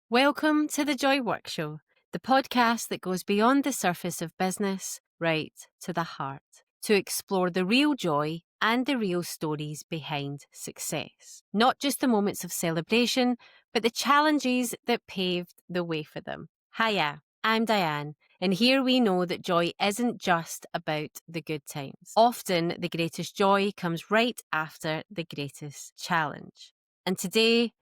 Welcome to the Joy Work Show, the podcast that goes beyond the surface of business, right to the heart, to explore the real joy and the real stories behind success. Not just the moments of celebration, but the challenges that paved the way for them. Hiya, I'm Diane, and here we know that joy isn't just about the good times. Often, the greatest joy comes right after the greatest challenge. And today,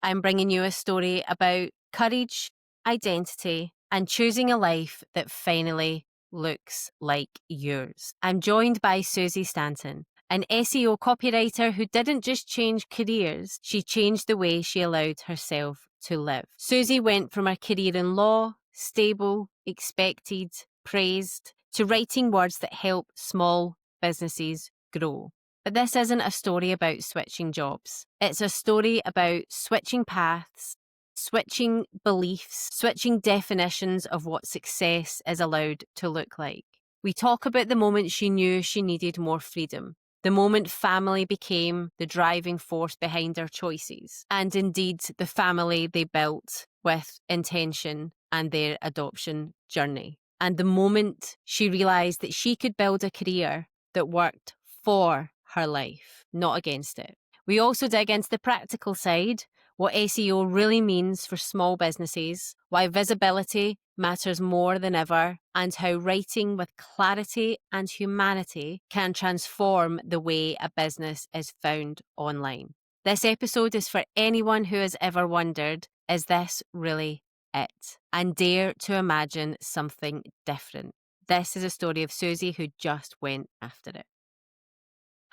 I'm bringing you a story about courage, identity, and choosing a life that finally looks like yours. I'm joined by Suzy Stanton, an SEO copywriter who didn't just change careers, she changed the way she allowed herself to live. Suzy went from a career in law, stable, expected, praised, to writing words that help small businesses grow. But this isn't a story about switching jobs. It's a story about switching paths, switching beliefs, switching definitions of what success is allowed to look like. We talk about the moment she knew she needed more freedom, the moment family became the driving force behind her choices, and indeed the family they built with intention and their adoption journey. And the moment she realised that she could build a career that worked for her life, not against it. We also dig into the practical side, what SEO really means for small businesses, why visibility matters more than ever, and how writing with clarity and humanity can transform the way a business is found online. This episode is for anyone who has ever wondered, is this really it? And dare to imagine something different. This is a story of Suzy who just went after it.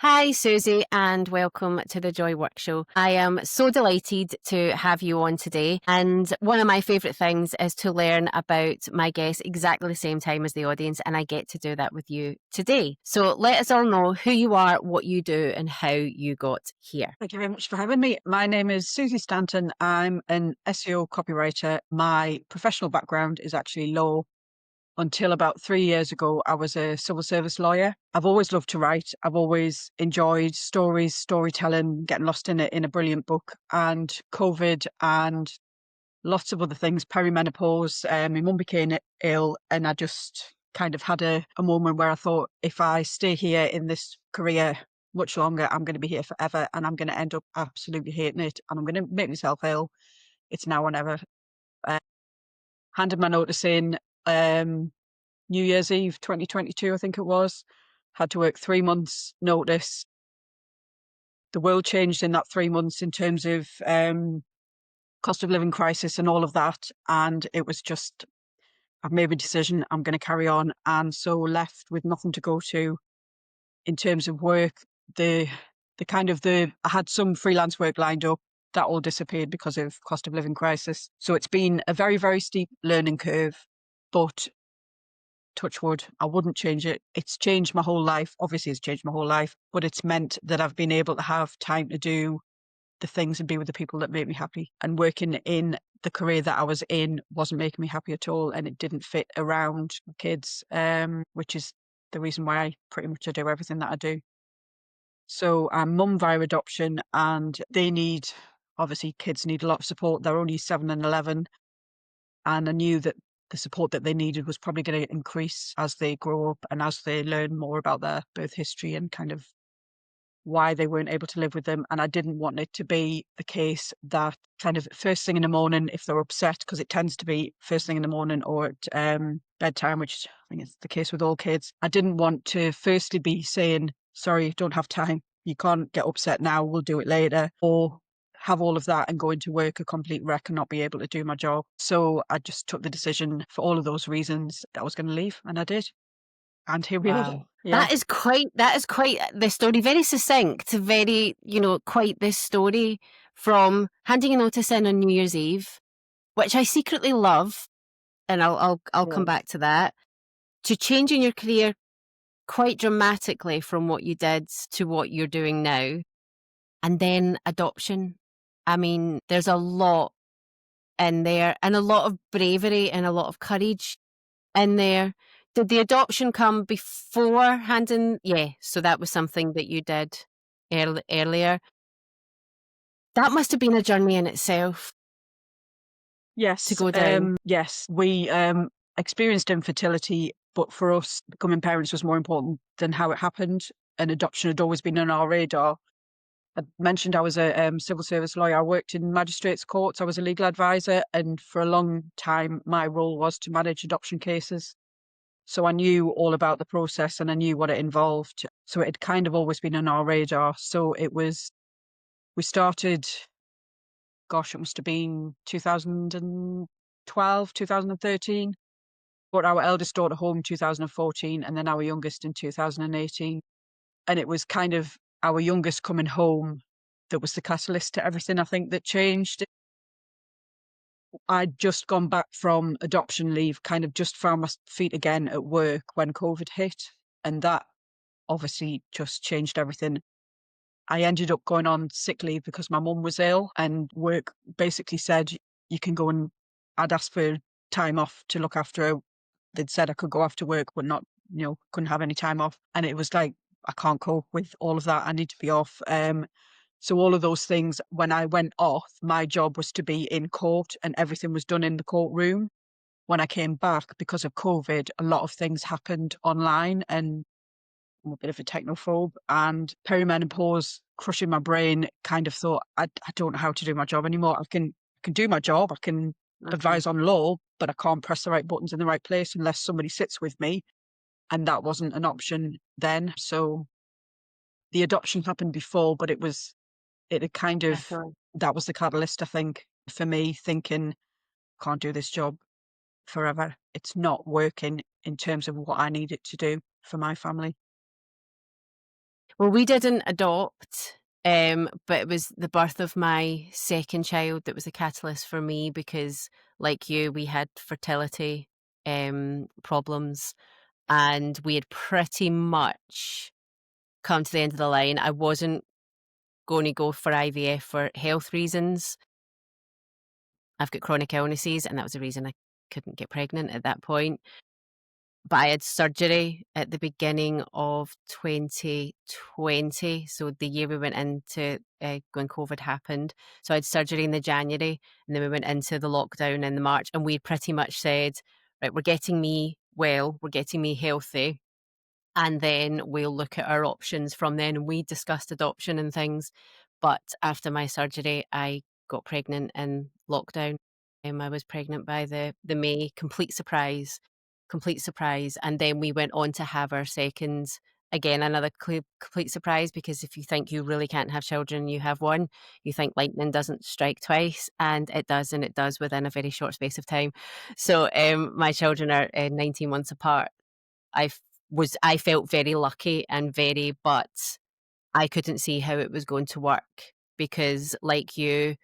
Hi, Suzy, and welcome to the Joy Work Show. I am so delighted to have you on today. And one of my favourite things is to learn about my guests exactly the same time as the audience, and I get to do that with you today. So let us all know who you are, what you do, and how you got here. Thank you very much for having me. My name is Suzy Stanton. I'm an SEO copywriter. My professional background is actually law. Until about 3 years ago, I was a civil service lawyer. I've always loved to write. I've always enjoyed stories, storytelling, getting lost in a brilliant book. And COVID and lots of other things, perimenopause, my mum became ill, and I just kind of had a moment where I thought, if I stay here in this career much longer, I'm going to be here forever, and I'm going to end up absolutely hating it, and I'm going to make myself ill. It's now or never. Handed my notice in New Year's Eve 2022, I think it was. Had to work 3 months notice. The world changed in that 3 months in terms of cost of living crisis and all of that. And it was just, I've made a decision, I'm going to carry on. And so left with nothing to go to in terms of work. I had some freelance work lined up. That all disappeared because of cost of living crisis. So it's been a very, very steep learning curve, but touch wood, I wouldn't change it. It's changed my whole life. Obviously, it's changed my whole life, but it's meant that I've been able to have time to do the things and be with the people that make me happy. And working in the career that I was in wasn't making me happy at all, and it didn't fit around kids, which is the reason why I pretty much do everything that I do. So I'm mum via adoption, and obviously kids need a lot of support. They're only 7 and 11, and I knew that the support that they needed was probably going to increase as they grow up and as they learn more about their birth history and kind of why they weren't able to live with them. And I didn't want it to be the case that kind of first thing in the morning, if they're upset, because it tends to be first thing in the morning or at bedtime, which I think is the case with all kids. I didn't want to firstly be saying, sorry, don't have time. You can't get upset now. We'll do it later. Or have all of that and go into work a complete wreck and not be able to do my job. So I just took the decision for all of those reasons that I was going to leave, and I did. And here we are. Yeah. That is quite the story. Very succinct, very, quite this story from handing a notice in on New Year's Eve, which I secretly love, and I'll come back to that, to changing your career quite dramatically from what you did to what you're doing now, and then adoption. I mean, there's a lot in there, and a lot of bravery and a lot of courage in there. Did the adoption come before handing? Yeah, so that was something that you did earlier. That must have been a journey in itself. to Yes, go down? yes, we experienced infertility, but for us, becoming parents was more important than how it happened. And adoption had always been on our radar. I mentioned I was a civil service lawyer. I worked in magistrates' courts. I was a legal advisor, and for a long time, my role was to manage adoption cases. So I knew all about the process and I knew what it involved. So it had kind of always been on our radar. So we started, gosh, it must have been 2012, 2013. Brought our eldest daughter home 2014 and then our youngest in 2018. And it was kind of our youngest coming home that was the catalyst to everything I think that changed. I'd just gone back from adoption leave, kind of just found my feet again at work when COVID hit. And that obviously just changed everything. I ended up going on sick leave because my mum was ill and work basically said you can go and I'd asked for time off to look after her. They'd said I could go after work, but not, couldn't have any time off. And it was like, I can't cope with all of that. I need to be off. So all of those things, when I went off, my job was to be in court and everything was done in the courtroom. When I came back, because of COVID, a lot of things happened online and I'm a bit of a technophobe and perimenopause crushing my brain, kind of thought, I don't know how to do my job anymore. I can do my job, I can Mhm. advise on law, but I can't press the right buttons in the right place unless somebody sits with me. And that wasn't an option then. So the adoption happened before, but it had kind of, Definitely. that was the catalyst, I think, for me thinking, can't do this job forever. It's not working in terms of what I need it to do for my family. Well, we didn't adopt, but it was the birth of my second child that was the catalyst for me because, like you, we had fertility problems and we had pretty much come to the end of the line. I wasn't going to go for IVF for health reasons. I've got chronic illnesses, and that was the reason I couldn't get pregnant at that point. But I had surgery at the beginning of 2020, so the year we went into when COVID happened. So I had surgery in the January, and then we went into the lockdown in the March, and we pretty much said, right, we're getting me well, we're getting me healthy, and then we'll look at our options from then. And we discussed adoption and things. But after my surgery, I got pregnant in lockdown. I was pregnant by the May, complete surprise. And then we went on to have our second, again, another complete surprise, because if you think you really can't have children, you have one, you think lightning doesn't strike twice, and it does within a very short space of time. So my children are 19 months apart. I felt very lucky and but I couldn't see how it was going to work because, like you,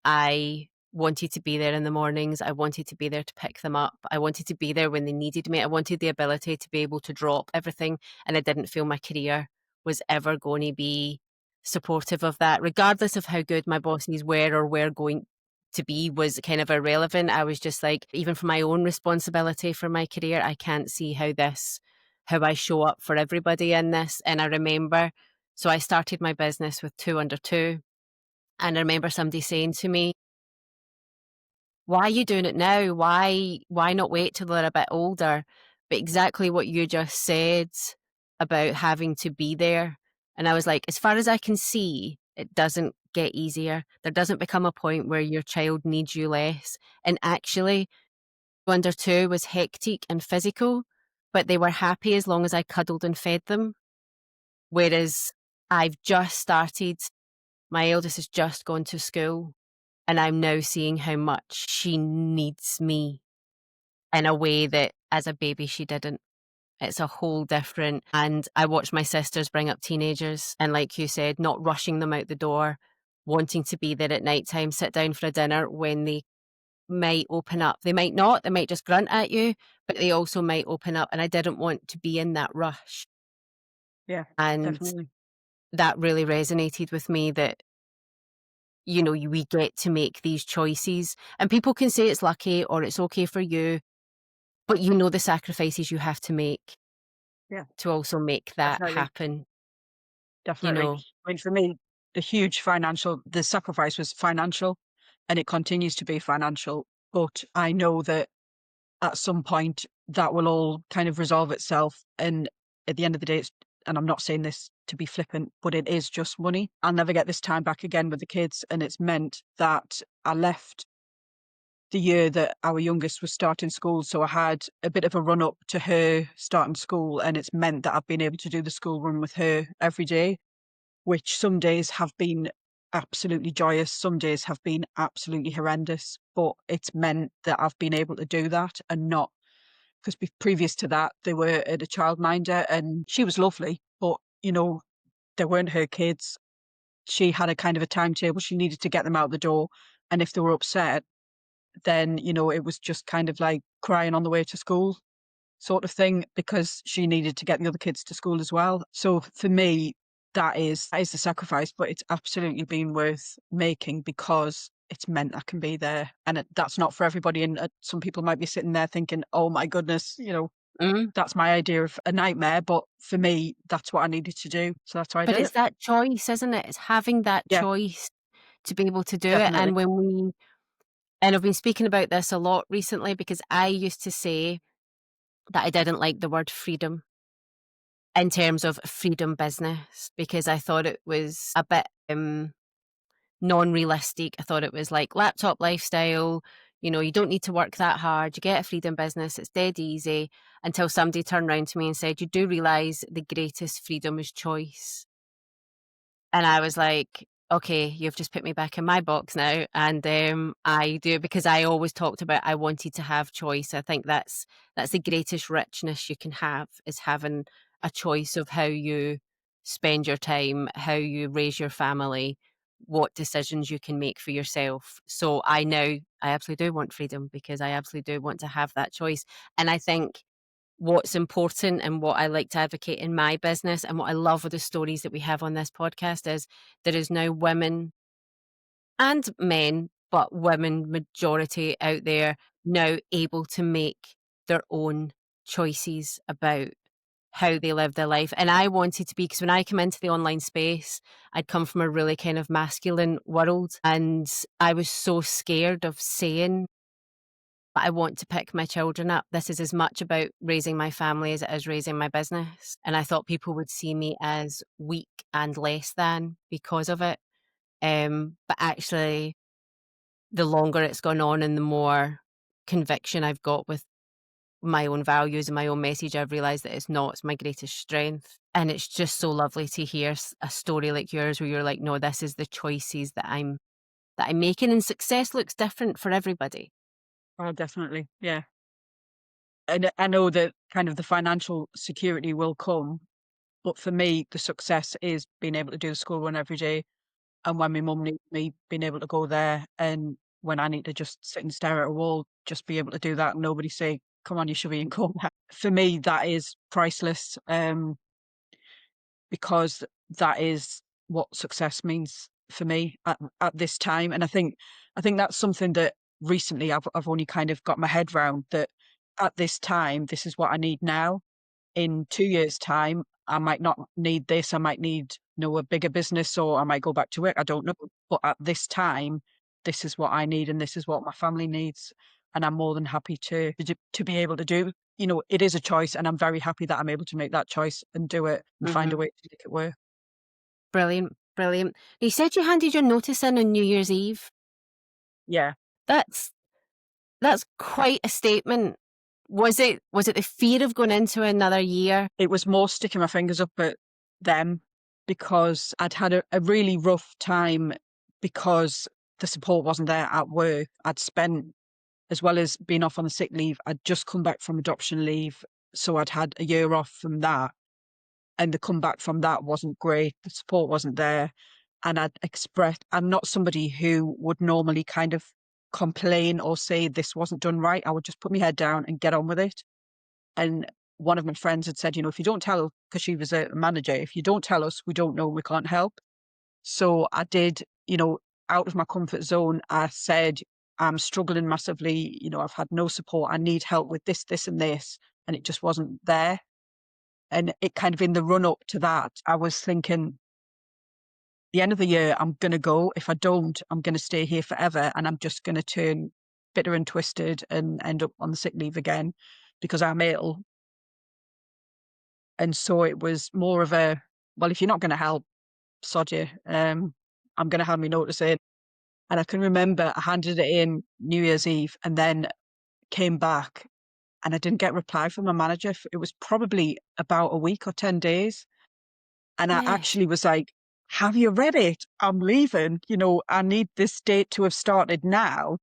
I wanted to be there in the mornings. I wanted to be there to pick them up. I wanted to be there when they needed me. I wanted the ability to be able to drop everything, and I didn't feel my career was ever going to be supportive of that, regardless of how good my bosses were going to be, was kind of irrelevant. I was just like, even for my own responsibility for my career, I can't see how I show up for everybody in this. And I remember, so I started my business with two under two. And I remember somebody saying to me, why are you doing it now? Why not wait till they're a bit older? But exactly what you just said about having to be there. And I was like, as far as I can see, it doesn't get easier. There doesn't become a point where your child needs you less. And actually, under two was hectic and physical, but they were happy as long as I cuddled and fed them. Whereas I've just started, my eldest has just gone to school, and I'm now seeing how much she needs me in a way that as a baby she didn't. It's a whole different, and I watch my sisters bring up teenagers and, like you said, not rushing them out the door, wanting to be there at night time, sit down for a dinner when they might open up. They might not, they might just grunt at you, but they also might open up. And I didn't want to be in that rush. Yeah, And definitely. that really resonated with me that, we get to make these choices. And people can say it's lucky or it's okay for you, but the sacrifices you have to make Yeah, to also make that definitely. happen, you Definitely. know. I mean, for me, the sacrifice was financial. and it continues to be financial. But I know that at some point that will all kind of resolve itself. And at the end of the day, and I'm not saying this to be flippant, but it is just money. I'll never get this time back again with the kids. And it's meant that I left the year that our youngest was starting school. So I had a bit of a run up to her starting school, and it's meant that I've been able to do the school run with her every day, which some days have been absolutely joyous, some days have been absolutely horrendous, but it's meant that I've been able to do that and not, because previous to that, they were at a childminder and she was lovely, but they weren't her kids. She had a kind of a timetable. She needed to get them out the door. And if they were upset, then, it was just kind of like crying on the way to school sort of thing, because she needed to get the other kids to school as well. So for me, that is the sacrifice, but it's absolutely been worth making because it's meant I can be there. And that's not for everybody. And some people might be sitting there thinking, oh my goodness, Mm. that's my idea of a nightmare. But for me, that's what I needed to do. So that's why I But did it's it. that choice, isn't it? It's having that Yeah, choice to be able to do it. definitely. And I've been speaking about this a lot recently because I used to say that I didn't like the word freedom in terms of freedom business because I thought it was a bit non-realistic. I thought it was like laptop lifestyle. You don't need to work that hard. You get a freedom business. It's dead easy until somebody turned around to me and said, you do realize the greatest freedom is choice. And I was like, okay, you've just put me back in my box now. And I do, because I always talked about I wanted to have choice. I think that's the greatest richness you can have, is having a choice of how you spend your time, how you raise your family, what decisions you can make for yourself. So I absolutely do want freedom because I absolutely do want to have that choice. And I think what's important and what I like to advocate in my business and what I love with the stories that we have on this podcast is there is now women and men, but women majority out there now able to make their own choices about how they live their life. And I wanted to be, because when I come into the online space, I'd come from a really kind of masculine world and I was so scared of saying but I want to pick my children up. This is as much about raising my family as it is raising my business. And I thought people would see me as weak and less than because of it. But actually, the longer it's gone on and the more conviction I've got with my own values and my own message, I've realised that it's not. It's my greatest strength. And it's just so lovely to hear a story like yours where you're like, no, this is the choices that I'm making, and success looks different for everybody. Oh, definitely. Yeah. And I know that kind of the financial security will come, but for me, the success is being able to do the school run every day. And when my mum needs me, being able to go there. And when I need to just sit and stare at a wall, just be able to do that and nobody say, come on, you should be in coma. For me, that is priceless, because that is what success means for me at this time. And I think that's something that recently I've only kind of got my head round, that at this time, this is what I need now. In 2 years' time, I might not need this. I might need, a bigger business, or I might go back to work. I don't know. But at this time, this is what I need and this is what my family needs. And I'm more than happy to be able to do. It is a choice, and I'm very happy that I'm able to make that choice and do it and find a Hmm. way to make it work. Brilliant, brilliant. You said you handed your notice in on New Year's Eve. Yeah. That's that's quite a statement. Was it the fear of going into another year? It was more sticking my fingers up at them, because I'd had a really rough time, because the support wasn't there at work. I'd spent, as well as being off on the sick leave, I'd just come back from adoption leave. So I'd had a year off from that. And the comeback from that wasn't great. The support wasn't there. And I'm not somebody who would normally kind of complain or say this wasn't done right. I would just put my head down and get on with it. And one of my friends had said, if you don't tell, because she was a manager, if you don't tell us, we don't know, we can't help. So I did, out of my comfort zone, I said, I'm struggling massively. I've had no support. I need help with this, this, and this. And it just wasn't there. And it kind of, in the run up to that, I was thinking, the end of the year, I'm going to go. If I don't, I'm going to stay here forever. And I'm just going to turn bitter and twisted and end up on the sick leave again because I'm ill. And so it was more of a, well, if you're not going to help, sod you. I'm going to have me notice in. And I can remember I handed it in New Year's Eve and then came back and I didn't get a reply from my manager. It was probably about a week or 10 days. And I Yes. actually was like, have you read it? I'm leaving. I need this date to have started now.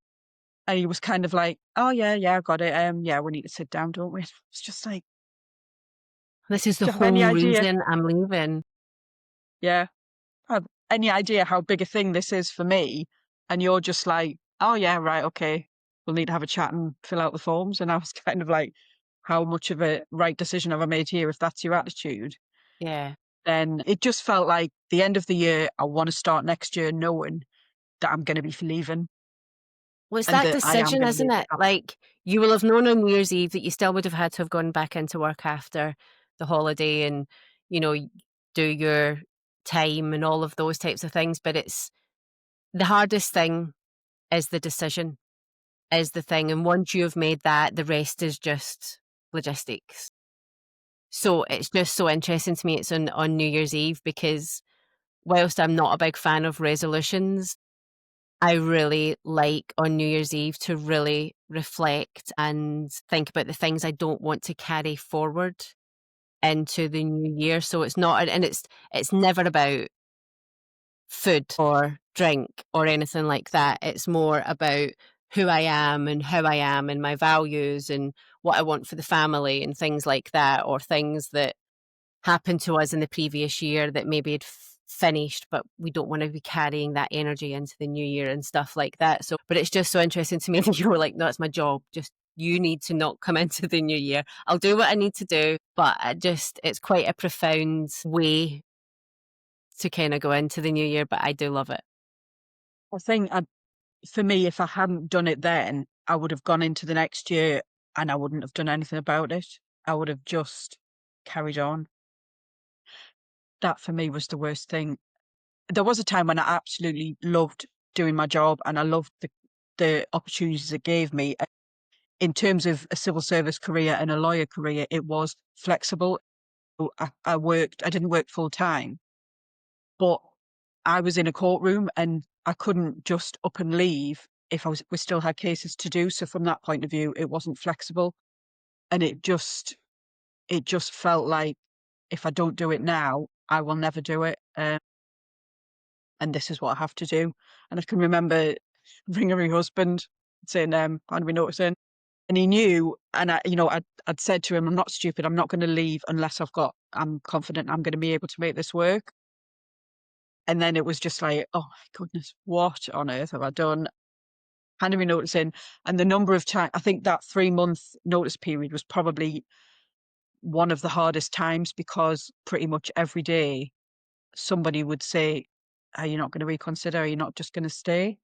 And he was kind of like, oh, yeah, I got it. Yeah, we need to sit down, don't we? It's just like, This is the do you have any whole idea? reason I'm leaving. Yeah. Have any idea how big a thing this is for me? And you're just like, oh, yeah, right, okay. We'll need to have a chat and fill out the forms. And I was kind of like, how much of a right decision have I made here if that's your attitude? Yeah. Then it just felt like the end of the year, I want to start next year knowing that I'm going to be leaving Well, it's and that that I am decision, going to isn't make it it? happen. Like, you will have known on New Year's Eve that you still would have had to have gone back into work after the holiday and, you know, do your time and all of those types of things. But it's the hardest thing is the decision, is the thing. And once you've made that, the rest is just logistics. So it's just so interesting to me it's on New Year's Eve because whilst I'm not a big fan of resolutions, I really like on New Year's Eve to really reflect and think about the things I don't want to carry forward into the new year. So it's not, and it's never about food or drink or anything like that. It's more about who I am and how I am and my values and what I want for the family and things like that, or things that happened to us in the previous year that maybe had finished, but we don't want to be carrying that energy into the new year and stuff like that. So, but it's just so interesting to me that you were like, no, it's my job. Just you need to not come into the new year. I'll do what I need to do, but it's quite a profound way to kind of go into the new year, but I do love it. I think for me, if I hadn't done it then, I would have gone into the next year and I wouldn't have done anything about it. I would have just carried on. That for me was the worst thing. There was a time when I absolutely loved doing my job and I loved the opportunities it gave me. In terms of a civil service career and a lawyer career, it was flexible. I didn't work full time, but I was in a courtroom and I couldn't just up and leave if we still had cases to do. So from that point of view, it wasn't flexible. And it just felt like if I don't do it now, I will never do it. And this is what I have to do. And I can remember ringing my husband saying, "Find me notice in," and he knew. And I'd said to him, "I'm not stupid. I'm not going to leave unless I'm confident I'm going to be able to make this work." And then it was just like, oh my goodness, what on earth have I done? Handing me notice in, and the number of times I think that 3 month notice period was probably one of the hardest times because pretty much every day somebody would say, "Are you not going to reconsider? Are you not just going to stay?"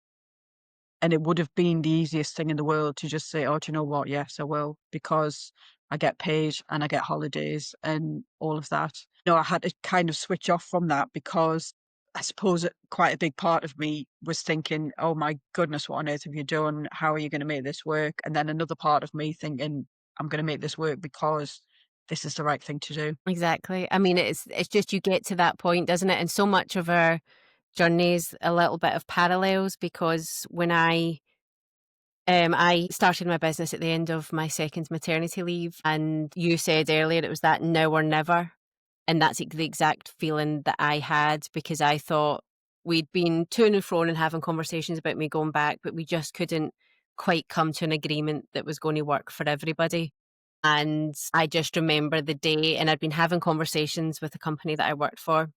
And it would have been the easiest thing in the world to just say, "Oh, do you know what? Yes, I will," because I get paid and I get holidays and all of that. No, I had to kind of switch off from that because I suppose quite a big part of me was thinking, "Oh my goodness, what on earth have you done? How are you going to make this work?" And then another part of me thinking, "I'm going to make this work because this is the right thing to do." Exactly. I mean, it's just you get to that point, doesn't it? And so much of our journeys a little bit of parallels because when I started my business at the end of my second maternity leave, and you said earlier it was that now or never. And that's the exact feeling that I had because I thought we'd been to and fro and having conversations about me going back, but we just couldn't quite come to an agreement that was going to work for everybody. And I just remember the day, and I'd been having conversations with the company that I worked for,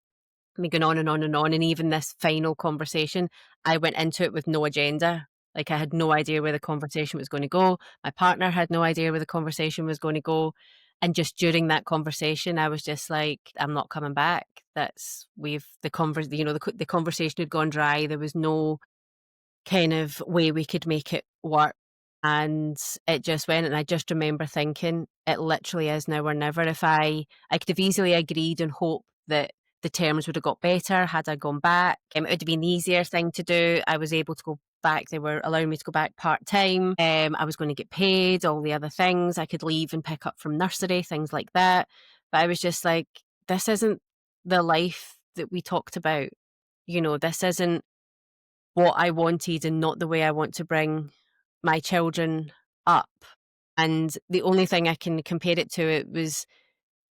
me going on and on and on. And even this final conversation, I went into it with no agenda. Like I had no idea where the conversation was going to go. My partner had no idea where the conversation was going to go. And just during that conversation, I was just like, I'm not coming back. The conversation had gone dry. There was no kind of way we could make it work. And it just went, and I just remember thinking, it literally is now or never. I could have easily agreed and hoped that the terms would have got better had I gone back. It would have been the easier thing to do. I was able to go back. They were allowing me to go back part-time. I was going to get paid, all the other things. I could leave and pick up from nursery, things like that. But I was just like, this isn't the life that we talked about. This isn't what I wanted and not the way I want to bring my children up. And the only thing I can compare it to, it was,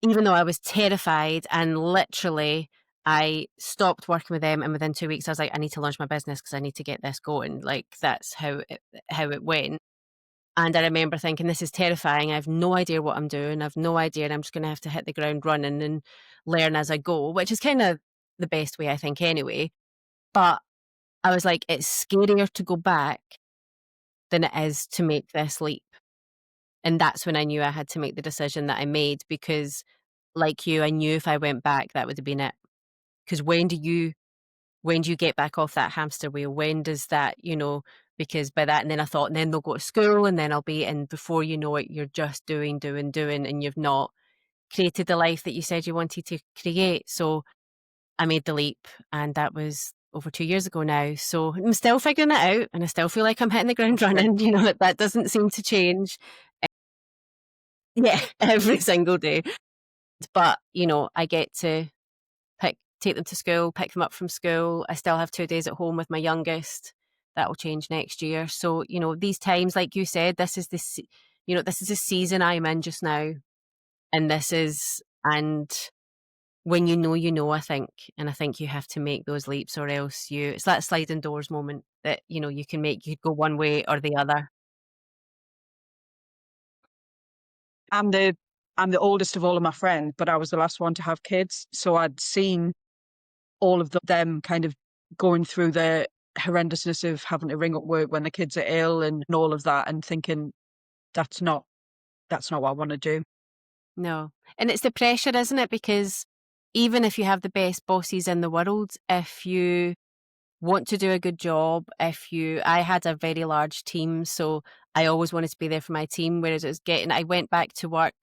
even though I was terrified and literally I stopped working with them, and within 2 weeks I was like, I need to launch my business because I need to get this going. Like, that's how it went. And I remember thinking, this is terrifying. I have no idea what I'm doing. I have no idea. And I'm just going to have to hit the ground running and learn as I go, which is kind of the best way, I think, anyway. But I was like, it's scarier to go back than it is to make this leap. And that's when I knew I had to make the decision that I made, because like you, I knew if I went back, that would have been it. Because when do you get back off that hamster wheel? When does that, because by that, and then I thought, and then they'll go to school and then I'll be, and before you know it, you're just doing, and you've not created the life that you said you wanted to create. So I made the leap, and that was over 2 years ago now. So I'm still figuring it out, and I still feel like I'm hitting the ground running, that doesn't seem to change. Yeah, every single day. But, I get to take them to school, pick them up from school. I still have 2 days at home with my youngest. That will change next year. So, these times, like you said, this is this is the season I'm in just now. And and when I think, and I think you have to make those leaps, or else it's that sliding doors moment that, you can make, you go one way or the other. I'm the oldest of all of my friends, but I was the last one to have kids, so I'd seen all of them kind of going through the horrendousness of having to ring up work when the kids are ill and all of that, and thinking that's not what I want to do. No. And it's the pressure, isn't it? Because even if you have the best bosses in the world, if you want to do a good job, I had a very large team, so I always wanted to be there for my team, whereas I went back to work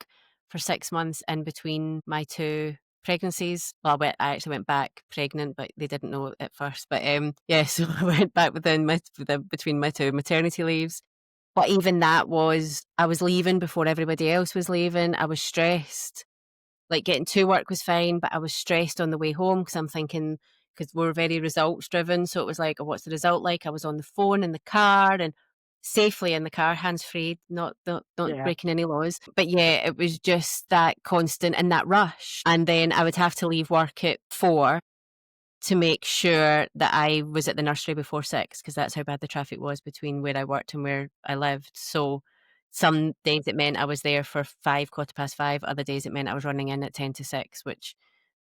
for 6 months in between my 2 pregnancies. Well, I actually went back pregnant, but they didn't know at first. But yeah, so I went back between my 2 maternity leaves. But even that I was leaving before everybody else was leaving. I was stressed. Like, getting to work was fine, but I was stressed on the way home, because I'm thinking, because we're very results driven. So it was like, oh, what's the result like? I was on the phone in the car, and safely in the car, hands free, not Yeah. breaking any laws. But yeah, it was just that constant and that rush. And then I would have to leave work at 4 to make sure that I was at the nursery before 6, because that's how bad the traffic was between where I worked and where I lived. So some days it meant I was there for 5, 5:15. Other days it meant I was running in at 10 to 6, which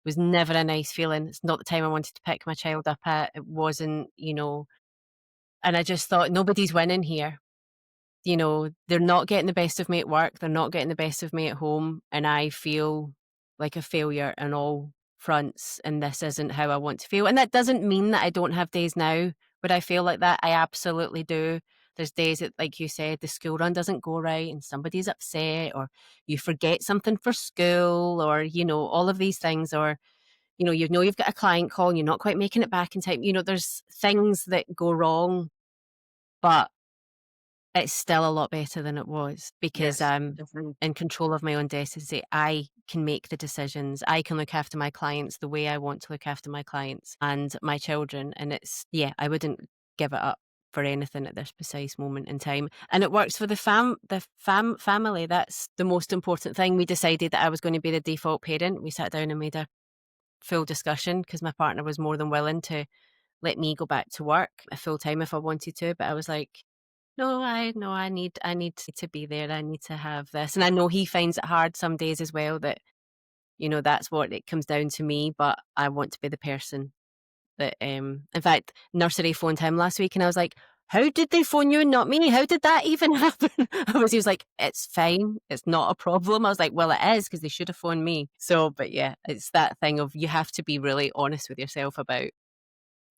was never a nice feeling. It's not the time I wanted to pick my child up at. It wasn't, and I just thought, nobody's winning here. They're not getting the best of me at work. They're not getting the best of me at home. And I feel like a failure on all fronts. And this isn't how I want to feel. And that doesn't mean that I don't have days now where I feel like that. I absolutely do. There's days that, like you said, the school run doesn't go right and somebody's upset, or you forget something for school, or, all of these things, or, you've got a client call and you're not quite making it back in time. There's things that go wrong, but it's still a lot better than it was, because Yes, I'm definitely. in control of my own destiny. I can make the decisions. I can look after my clients the way I want to look after my clients and my children. And I wouldn't give it up for anything at this precise moment in time. And it works for the family. That's the most important thing. We decided that I was going to be the default parent. We sat down and made a full discussion, because my partner was more than willing to let me go back to work full time if I wanted to. But I was like, no, I need to be there. I need to have this. And I know he finds it hard some days as well, that, that's what it comes down to me, but I want to be the person that, in fact, nursery phoned him last week and I was like, how did they phone you and not me? How did that even happen? He was like, it's fine. It's not a problem. I was like, well, it is, because they should have phoned me. So, but yeah, it's that thing of, you have to be really honest with yourself about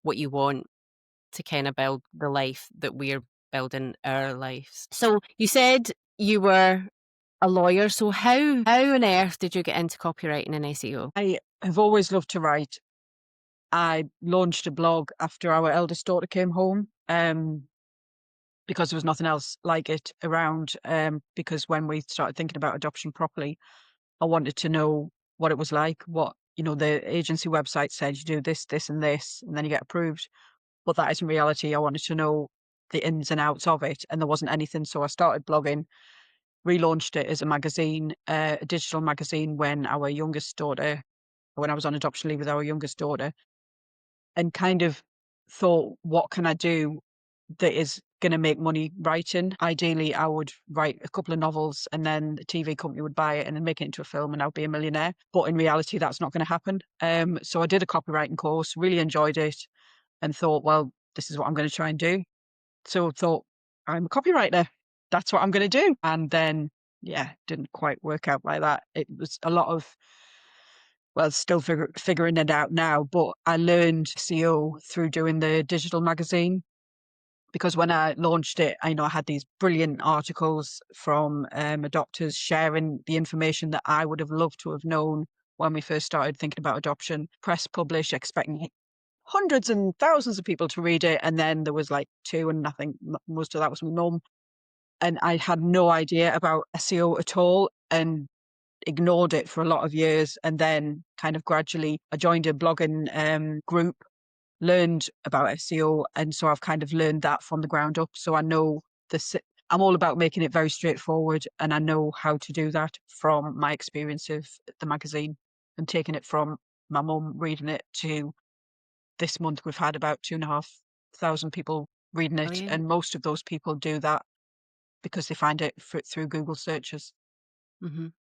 what you want to kind of build the life that we're building our lives. So you said you were a lawyer. So how on earth did you get into copywriting and SEO? I have always loved to write. I launched a blog after our eldest daughter came home, because there was nothing else like it around. Because when we started thinking about adoption properly, I wanted to know what it was like, what, the agency website said you do this, this, and then you get approved. But that isn't reality. I wanted to know the ins and outs of it, and there wasn't anything. So I started blogging, relaunched it as a magazine, a digital magazine when I was on adoption leave with our youngest daughter, and kind of thought, what can I do that is going to make money writing? Ideally, I would write a couple of novels and then the TV company would buy it and then make it into a film and I'll be a millionaire. But in reality, that's not going to happen. So I did a copywriting course, really enjoyed it, and thought, well, this is what I'm going to try and do. So I thought, I'm a copywriter. That's what I'm going to do. And then, yeah, didn't quite work out like that. It was a lot of, well, still figuring it out now, but I learned SEO through doing the digital magazine, because when I launched it, I had these brilliant articles from adopters sharing the information that I would have loved to have known when we first started thinking about adoption. Press publish, expecting hundreds and thousands of people to read it, and then there was like two, and I think most of that was my mum. And I had no idea about SEO at all, and ignored it for a lot of years. And then kind of gradually I joined a blogging group, learned about SEO, and so I've kind of learned that from the ground up. So I know I'm all about making it very straightforward, and I know how to do that from my experience of the magazine, and taking it from my mum reading it to this month we've had about 2,500 people reading it, Brilliant. and most of those people do that because they find it through Google searches.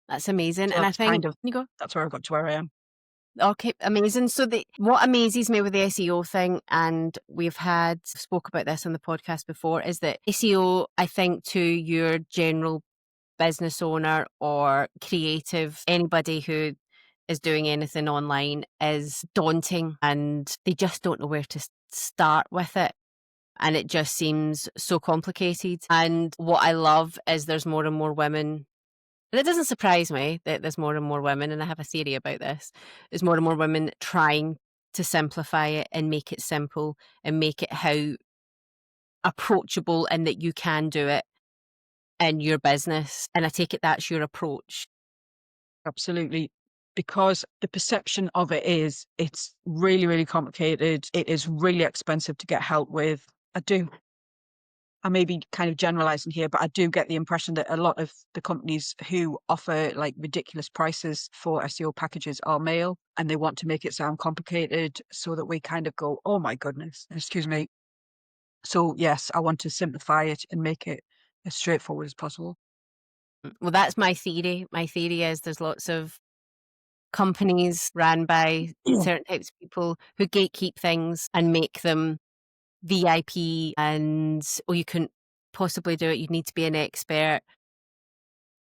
That's amazing. So And I that's think, kind of you go. that's where I got to where I am. Okay, amazing. So what amazes me with the SEO thing, and we've spoke about this on the podcast before, is that SEO, I think, to your general business owner or creative, anybody who is doing anything online, is daunting and they just don't know where to start with it. And it just seems so complicated. And what I love is there's more and more women, and it doesn't surprise me that there's more and more women, and I have a theory about this. There's more and more women trying to simplify it and make it simple and make it how approachable and that you can do it in your business. And I take it that's your approach. Absolutely. Because the perception of it is it's really, really complicated. It is really expensive to get help with. I may be kind of generalizing here, but I do get the impression that a lot of the companies who offer like ridiculous prices for SEO packages are male, and they want to make it sound complicated so that we kind of go, oh my goodness, excuse me. So yes, I want to simplify it and make it as straightforward as possible. Well, that's my theory. My theory is there's lots of companies ran by certain types of people who gatekeep things and make them VIP, and oh, you couldn't possibly do it. You'd need to be an expert,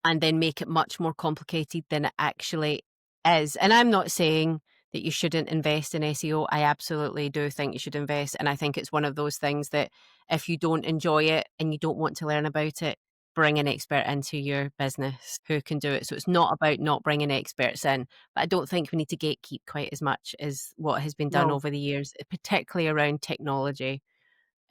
and then make it much more complicated than it actually is. And I'm not saying that you shouldn't invest in SEO. I absolutely do think you should invest. And I think it's one of those things that if you don't enjoy it and you don't want to learn about it, bring an expert into your business who can do it. So it's not about not bringing experts in, but I don't think we need to gatekeep quite as much as what has been done No, over the years, particularly around technology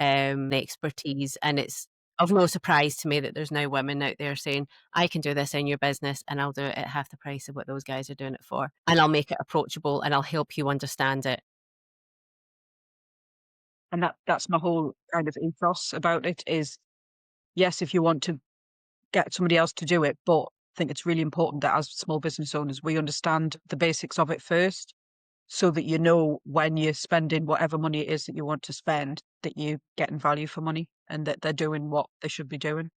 expertise. And it's of no surprise to me that there's now women out there saying, I can do this in your business and I'll do it at half the price of what those guys are doing it for. And I'll make it approachable and I'll help you understand it. and that's my whole kind of ethos about it is, yes, if you want to get somebody else to do it, but I think it's really important that as small business owners, we understand the basics of it first, so that you know when you're spending whatever money it is that you want to spend, that you're getting value for money and that they're doing what they should be doing.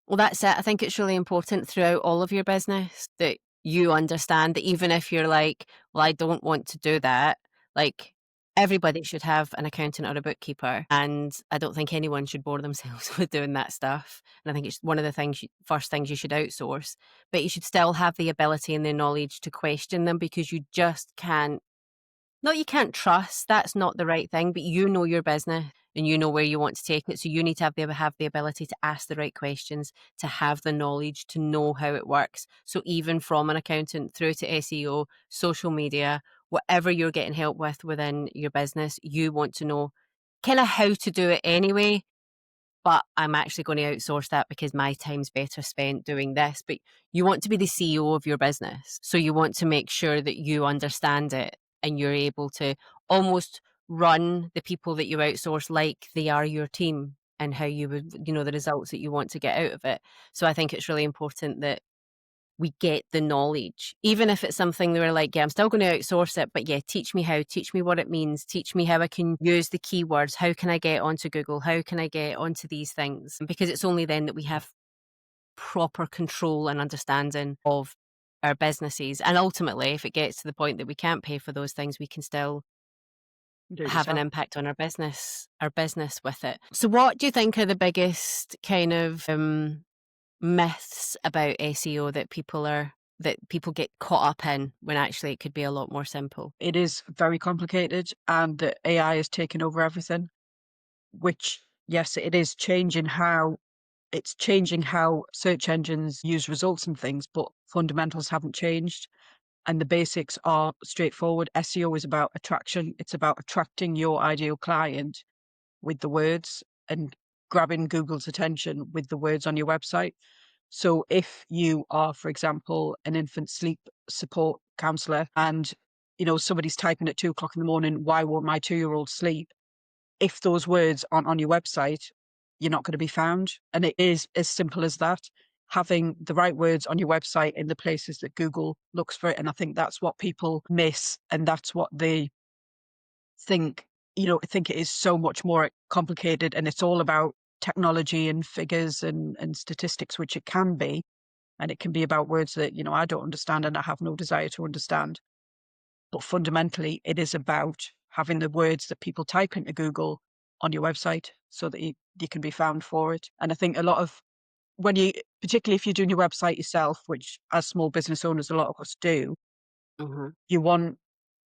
Well, that's it. I think it's really important throughout all of your business that you understand that even if you're like, well, I don't want to do that, like everybody should have an accountant or a bookkeeper. And I don't think anyone should bore themselves with doing that stuff. And I think it's one of the first things you should outsource, but you should still have the ability and the knowledge to question them because you just can't not you can't trust, that's not the right thing, but you know your business and you know where you want to take it. So you need to have the ability to ask the right questions, to have the knowledge, to know how it works. So even from an accountant through to SEO, social media, whatever you're getting help with within your business, you want to know kind of how to do it anyway, but I'm actually going to outsource that because my time's better spent doing this. But you want to be the CEO of your business. So you want to make sure that you understand it and you're able to almost run the people that you outsource like they are your team and how you would, the results that you want to get out of it. So I think it's really important that we get the knowledge, even if it's something that we're like, yeah, I'm still going to outsource it, but yeah, teach me how, teach me what it means, teach me how I can use the keywords, how can I get onto Google, how can I get onto these things? Because it's only then that we have proper control and understanding of our businesses. And ultimately, if it gets to the point that we can't pay for those things, we can still Do it have an yourself. impact on our business with it. So what do you think are the biggest kind of myths about SEO that people get caught up in when actually it could be a lot more simple? It is very complicated, and the AI is taking over everything, which, yes, it is changing how it's changing how search engines use results and things, but fundamentals haven't changed. And the basics are straightforward. SEO is about attraction. It's about attracting your ideal client with the words and grabbing Google's attention with the words on your website. So if you are, for example, an infant sleep support counselor and somebody's typing at 2 o'clock in the morning, why won't my 2-year-old sleep? If those words aren't on your website, you're not going to be found. And it is as simple as that. Having the right words on your website in the places that Google looks for it. And I think that's what people miss. And that's what they think, think it is so much more complicated. And it's all about technology and figures and statistics, which it can be. And it can be about words that, I don't understand and I have no desire to understand. But fundamentally, it is about having the words that people type into Google on your website so that you can be found for it. And I think a lot of particularly if you're doing your website yourself, which as small business owners, a lot of us do, Mhm. you want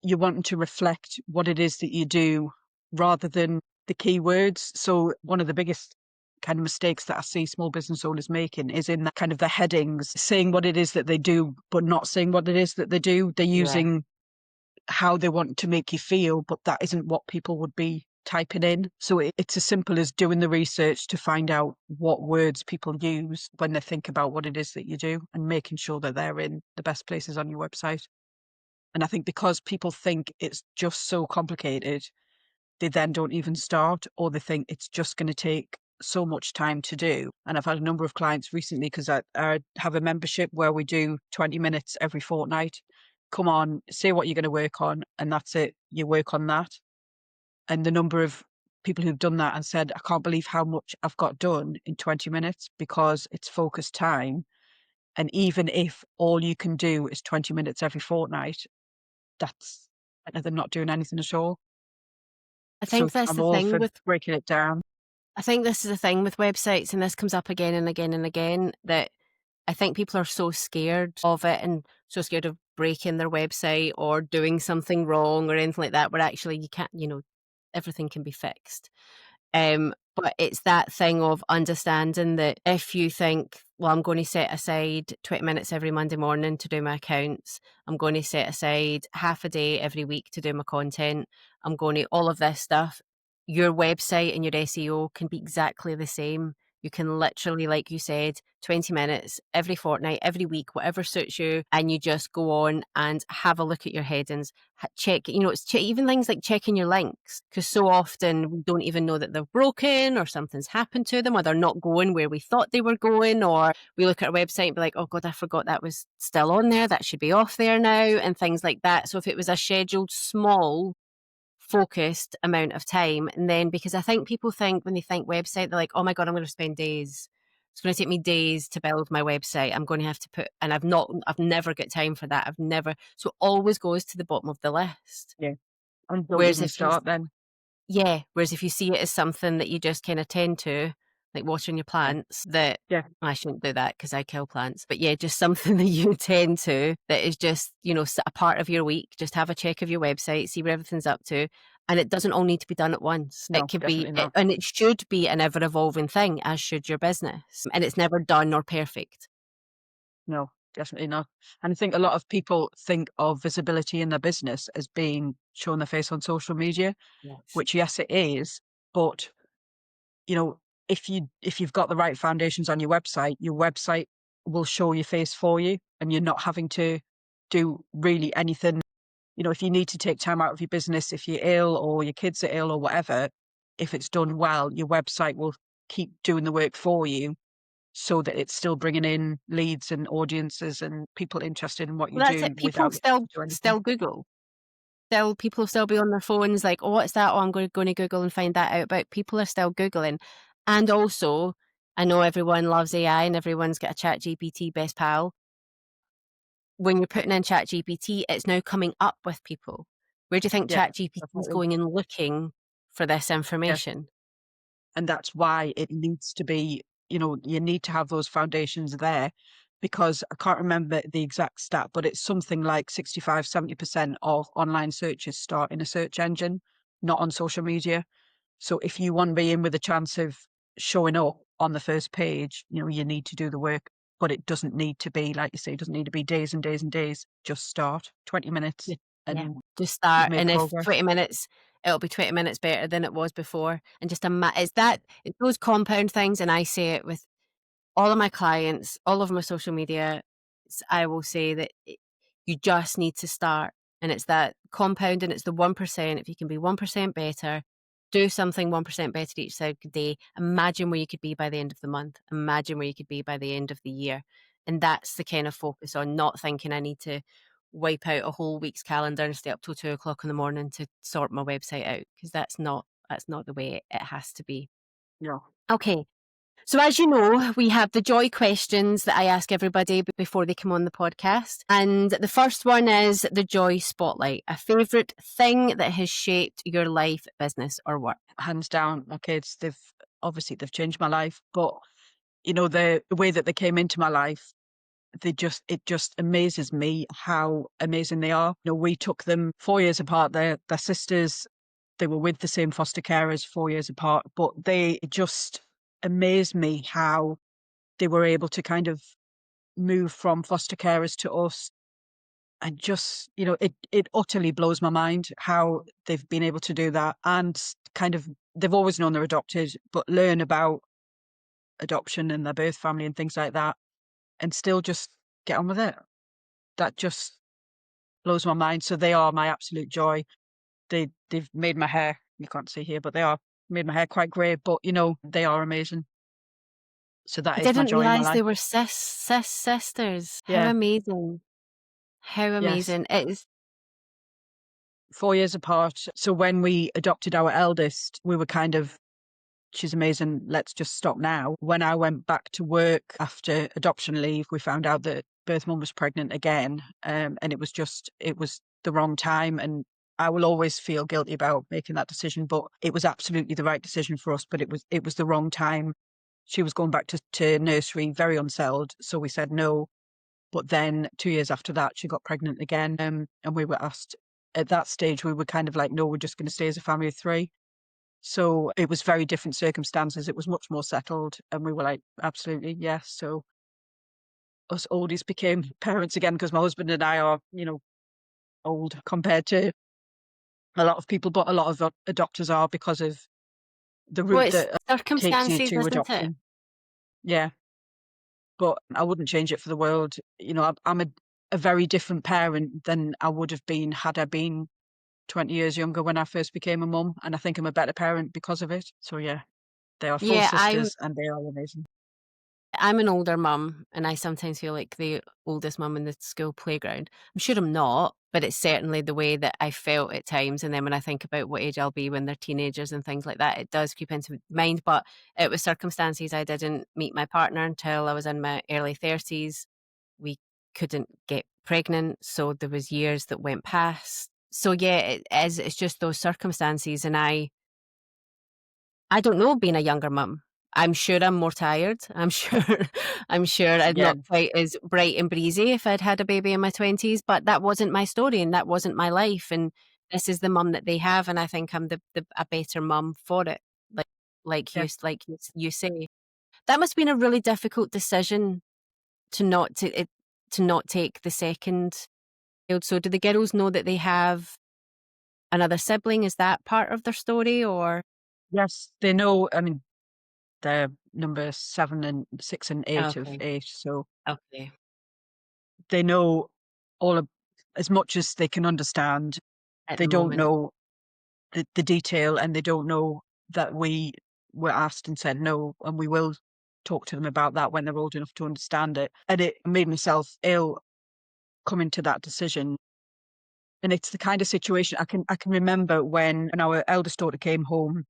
you want to reflect what it is that you do rather than the keywords. So one of the biggest kind of mistakes that I see small business owners making is in that kind of the headings, saying what it is that they do, but not saying what it is that they do. They're Yeah. using how they want to make you feel, but that isn't what people would be typing in. So it's as simple as doing the research to find out what words people use when they think about what it is that you do and making sure that they're in the best places on your website. And I think because people think it's just so complicated, they then don't even start, or they think it's just going to take so much time to do. And I've had a number of clients recently because I have a membership where we do 20 minutes every fortnight. Come on, say what you're going to work on, and that's it. You work on that. And the number of people who've done that and said, I can't believe how much I've got done in 20 minutes because it's focused time. And even if all you can do is 20 minutes every fortnight, that's better than not doing anything at all. I So think that's I'm the all thing for with breaking it down. I think this is the thing with websites, and this comes up again and again and again, that I think people are so scared of it and so scared of breaking their website or doing something wrong or anything like that, where actually you can't, everything can be fixed. But it's that thing of understanding that if you think, well, I'm going to set aside 20 minutes every Monday morning to do my accounts, I'm going to set aside half a day every week to do my content, I'm going to all of this stuff, your website and your SEO can be exactly the same. You can literally, like you said, 20 minutes every fortnight, every week, whatever suits you. And you just go on and have a look at your headings, check, even things like checking your links. Because so often we don't even know that they're broken or something's happened to them or they're not going where we thought they were going. Or we look at our website and be like, oh God, I forgot that was still on there. That should be off there now, and things like that. So if it was a scheduled small focused amount of time. And then because I think people think when they think website, they're like, oh my God, I'm going to spend days. It's going to take me days to build my website. I'm going to have to and I've never got time for that. So it always goes to the bottom of the list. Yeah. And don't Whereas even if you, start then. yeah, whereas if you see it as something that you just kind of tend to, like watering your plants, that Yeah. I shouldn't do that because I kill plants. But yeah, just something that you tend to, that is just, a part of your week. Just have a check of your website, see where everything's up to. And it doesn't all need to be done at once. It No, could be, definitely not. and it should be an ever evolving thing, as should your business. And it's never done or perfect. No, definitely not. And I think a lot of people think of visibility in their business as being showing their face on social media, Yes. which yes, it is. But, you know, if you've got the right foundations on your website will show your face for you, and you're not having to do really anything. If you need to take time out of your business, if you're ill or your kids are ill or whatever, if it's done well, your website will keep doing the work for you so that it's still bringing in leads and audiences and people interested in what you Well, that's do it. People without you having still to do anything. still Google. People still be on their phones like, oh, what's that? Oh, I'm going to Google and find that out. But people are still Googling. And also, I know everyone loves AI and everyone's got a chat GPT best pal. When you're putting in chat GPT, it's now coming up with people. Where do you think Yeah, chat GPT is definitely. going and looking for this Yeah. information? And that's why it needs to be, you need to have those foundations there, because I can't remember the exact stat, but it's something like 65, 70% of online searches start in a search engine, not on social media. So if you want to be in with a chance of showing up on the first page, you need to do the work. But it doesn't need to be, like you say, it doesn't need to be days and days and days. Just start 20 minutes Yeah. and Just you've start, made and if progress. 20 minutes, it'll be 20 minutes better than it was before. And just it's those compound things, and I say it with all of my clients, all of my social media, I will say that you just need to start. And it's that compound, and it's the 1%. If you can be 1% better, do something 1% better each single day. Imagine where you could be by the end of the month. Imagine where you could be by the end of the year. And that's the kind of focus on, not thinking I need to wipe out a whole week's calendar and stay up till 2 o'clock in the morning to sort my website out, because that's not the way it has to be. Yeah. Okay. So as you know, we have the joy questions that I ask everybody before they come on the podcast. And the first one is the joy spotlight, a favourite thing that has shaped your life, business or work. Hands down, my kids, they've changed my life. But, the way that they came into my life, it just amazes me how amazing they are. We took them 4 years apart. They're sisters. They were with the same foster carers 4 years apart, but they just amazed me how they were able to kind of move from foster carers to us. And just, it utterly blows my mind how they've been able to do that. And kind of, they've always known they're adopted, but learn about adoption and their birth family and things like that, and still just get on with it. That just blows my mind. So they are my absolute joy. They've made my hair, you can't see here, but they are made my hair quite grey, but they are amazing. So that I is my didn't joy in my realise life. they were sisters. How Yeah. amazing. How Yes. amazing. It is. 4 years apart. So when we adopted our eldest, we were kind of, she's amazing, let's just stop now. When I went back to work after adoption leave, we found out that birth mum was pregnant again. And it was the wrong time. And I will always feel guilty about making that decision, but it was absolutely the right decision for us. But it was the wrong time. She was going back to nursery, very unsettled. So we said no. But then 2 years after that, she got pregnant again. And we were asked, at that stage, we were kind of like, no, we're just going to stay as a family of three. So it was very different circumstances. It was much more settled. And we were like, absolutely, yes. So us oldies became parents again, because my husband and I are, old compared to a lot of people, but a lot of adopters are, because of the Well, route it's that takes you circumstances, to isn't it? adoption. Yeah. But I wouldn't change it for the world. I'm a very different parent than I would have been had I been 20 years younger when I first became a mum. And I think I'm a better parent because of it. So yeah, they are full Yeah, I'm sisters and they are amazing. I'm an older mum, and I sometimes feel like the oldest mum in the school playground. I'm sure I'm not, but it's certainly the way that I felt at times. And then when I think about what age I'll be when they're teenagers and things like that, it does creep into mind. But it was circumstances. I didn't meet my partner until I was in my early 30s. We couldn't get pregnant, so there was years that went past. So yeah, it's just those circumstances. And I don't know, being a younger mum. I'm sure I'm more tired. I'm sure I'd Yeah, not quite as bright and breezy if I'd had a baby in my 20s, but that wasn't my story and that wasn't my life, and this is the mum that they have, and I think I'm the a better mum for it, like yeah. you say. That must have been a really difficult decision to not take the second child. So do the girls know that they have another sibling? Is that part of their story or Yes, they know. I mean, they're number 7 and 6 and 8 of Okay, 8, so okay, they know all of as much as they can understand. at They the don't moment. know the detail, and they don't know that we were asked and said no, and we will talk to them about that when they're old enough to understand it. And it made myself ill coming to that decision. And it's the kind of situation I can remember when our eldest daughter came home.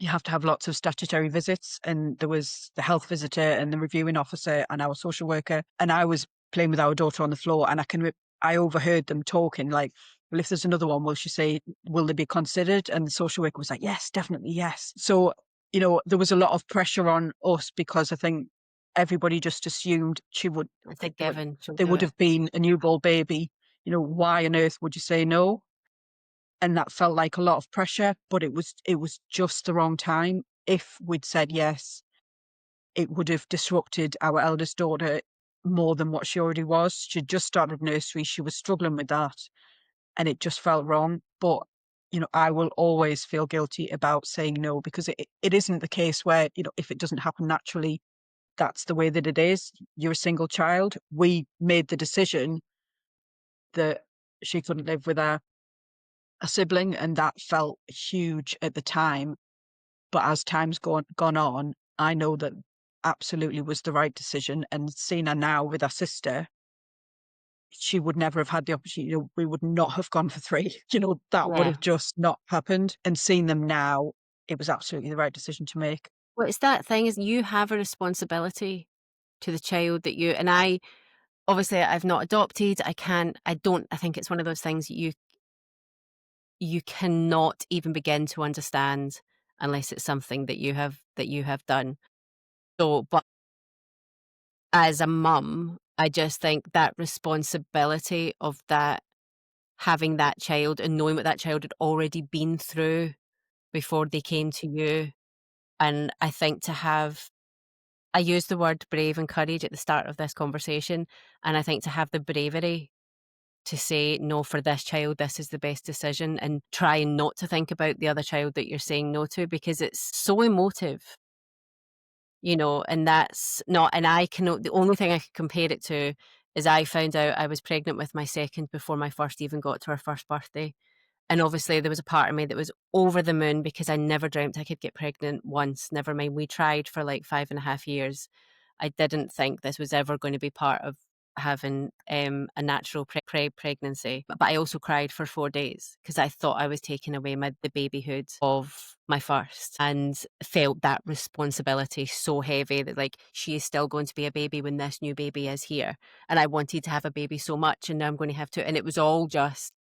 You have to have lots of statutory visits, and there was the health visitor and the reviewing officer and our social worker, and I was playing with our daughter on the floor, and I overheard them talking like, well, if there's another one, will she say, will they be considered? And the social worker was like, yes, definitely, yes. So, there was a lot of pressure on us because I think everybody just assumed she would, It's a they would, given, she'll they do would it. have been a newborn baby. Why on earth would you say no? And that felt like a lot of pressure, but it was just the wrong time. If we'd said yes, it would have disrupted our eldest daughter more than what she already was. She'd just started nursery, she was struggling with that, and it just felt wrong. But I will always feel guilty about saying no, because it isn't the case where, if it doesn't happen naturally, that's the way that it is. You're a single child. We made the decision that she couldn't live with a sibling, and that felt huge at the time. But as time's gone on, I know that absolutely was the right decision. And seeing her now with her sister, she would never have had the opportunity. We would not have gone for three. That would Yeah. have just not happened. And seeing them now, it was absolutely the right decision to make. Well, it's that thing is you have a responsibility to the child that you and I obviously I've not adopted. I think it's one of those things you cannot even begin to understand unless it's something that you have done. So, but as a mum, I just think that responsibility of that having that child and knowing what that child had already been through before they came to you. And I think I used the word brave and courage at the start of this conversation. And I think to have the bravery to say, no, for this child, this is the best decision, and try and not to think about the other child that you're saying no to because it's so emotive, and that's not, and the only thing I can compare it to is I found out I was pregnant with my second before my first even got to her first birthday. And obviously, there was a part of me that was over the moon because I never dreamt I could get pregnant once. Never mind, we tried for like 5.5 years. I didn't think this was ever going to be part of having a natural pregnancy. But I also cried for 4 days because I thought I was taking away the babyhood of my first and felt that responsibility so heavy that like she is still going to be a baby when this new baby is here. And I wanted to have a baby so much and now I'm going to have to. And it was all just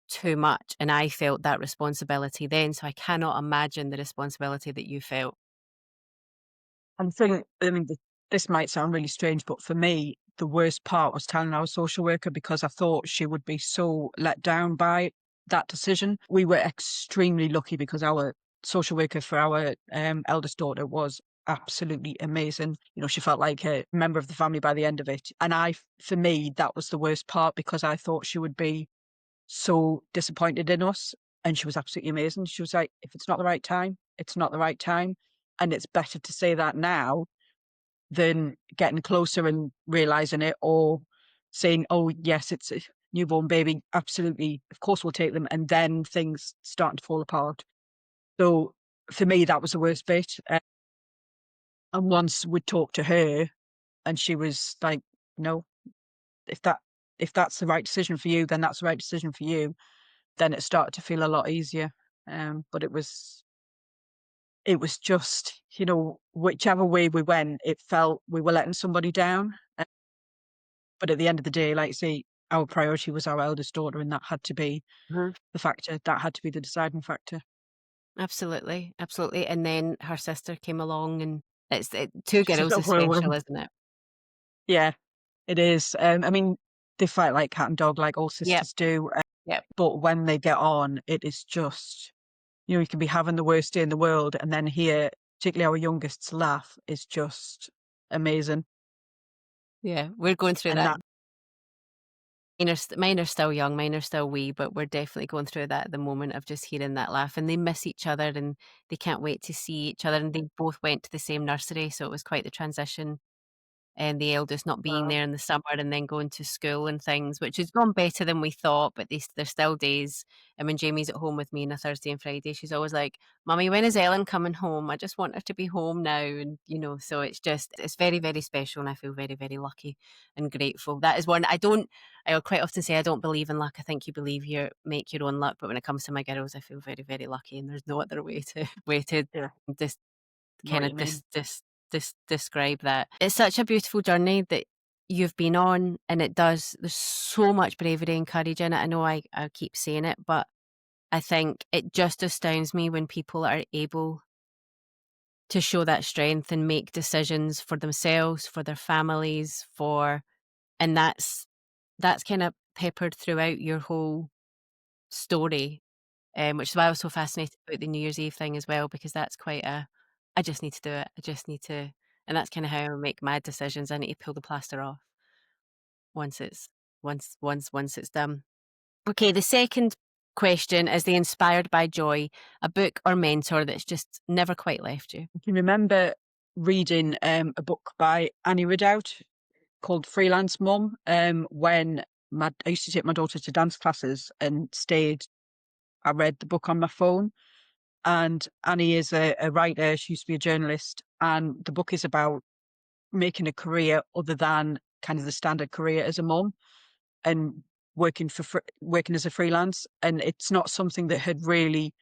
too much, and I felt that responsibility then, so I cannot imagine the responsibility that you felt. I mean, this might sound really strange, but for me, the worst part was telling our social worker, because I thought she would be so let down by that decision. We were extremely lucky because our social worker for our eldest daughter was absolutely amazing. She felt like a member of the family by the end of it. And for me, that was the worst part because I thought she would be so disappointed in us. And she was absolutely amazing. She was like, if it's not the right time, it's not the right time. And it's better to say that now than getting closer and realizing it, or saying, oh, yes, it's a newborn baby. Absolutely. Of course, we'll take them. And then things starting to fall apart. So for me, that was the worst bit. And once we talked to her and she was like, no, if that, if that's the right decision for you, then that's the right decision for you. Then it started to feel a lot easier. But it was just, whichever way we went, it felt we were letting somebody down. But at the end of the day, like I say, our priority was our eldest daughter, and that had to be Mhm. the factor. That had to be the deciding factor. Absolutely, absolutely. And then her sister came along, and two She's a girls little is special, whirlwind. isn't it? Yeah, it is. I mean, they fight like cat and dog, like all Yep, sisters do. yep. But when they get on, it is just, you can be having the worst day in the world, and then hear, particularly our youngest's laugh, is just amazing. Yeah, we're going through And that. that, Mine are still young, mine are still wee, but we're definitely going through that at the moment of just hearing that laugh, and they miss each other, and they can't wait to see each other, and they both went to the same nursery, so it was quite the transition. And the eldest not being wow, there in the summer and then going to school and things, which has gone better than we thought, but there's still days. And when Jamie's at home with me on a Thursday and Friday, she's always like, "Mummy, when is Ellen coming home? I just want her to be home now." And, so it's very, very special. And I feel very, very lucky and grateful. That is one I quite often say I don't believe in luck. I think you make your own luck. But when it comes to my girls, I feel very, very lucky. And there's no other way to, yeah, dis know kind what of you mean. describe that. It's such a beautiful journey that you've been on, and there's so much bravery and courage in it. I know I keep saying it, but I think it just astounds me when people are able to show that strength and make decisions for themselves, for their families, and that's kind of peppered throughout your whole story, which is why I was so fascinated about the New Year's Eve thing as well, because that's quite I just need to do it. I just need to, and that's kind of how I make my decisions. I need to pull the plaster off once it's once it's done. Okay, the second question is the inspired by joy, a book or mentor that's just never quite left you. I can remember reading a book by Annie Ridout called Freelance Mum, when I used to take my daughter to dance classes and I read the book on my phone. And Annie is a writer. She used to be a journalist. And the book is about making a career other than kind of the standard career as a mum, and working as a freelance. And it's not something that had really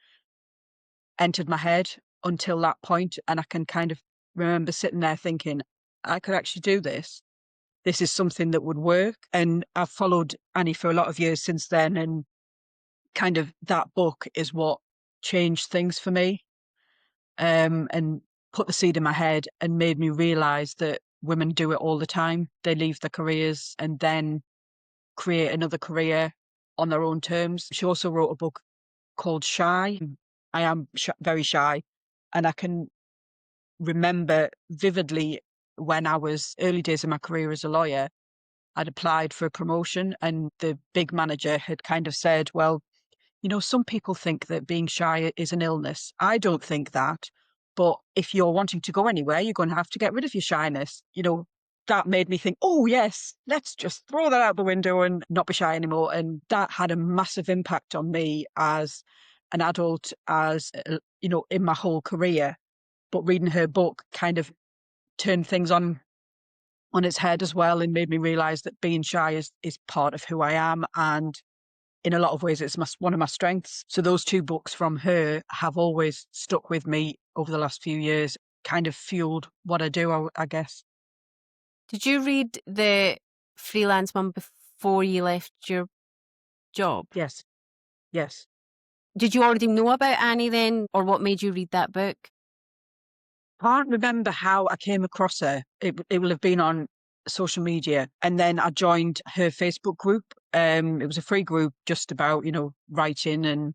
entered my head until that point. And I can kind of remember sitting there thinking, I could actually do this. This is something that would work. And I've followed Annie for a lot of years since then. And kind of that book is what changed things for me, and put the seed in my head and made me realize that women do it all the time. They leave their careers and then create another career on their own terms. She also wrote a book called Shy. I am very shy, and I can remember vividly when I was early days of my career as a lawyer, I'd applied for a promotion, and the big manager had kind of said, well, some people think that being shy is an illness. I don't think that. But if you're wanting to go anywhere, you're going to have to get rid of your shyness. That made me think, oh, yes, let's just throw that out the window and not be shy anymore. And that had a massive impact on me as an adult, in my whole career. But reading her book kind of turned things on its head as well, and made me realize that being shy is part of who I am. And in a lot of ways, it's one of my strengths. So those two books from her have always stuck with me over the last few years, kind of fueled what I do, I guess. Did you read the Freelance Mum before you left your job? Yes, yes. Did you already know about Annie then, or what made you read that book? Can't remember how I came across her. It will have been on social media. And then I joined her Facebook group. It was a free group just about, writing, and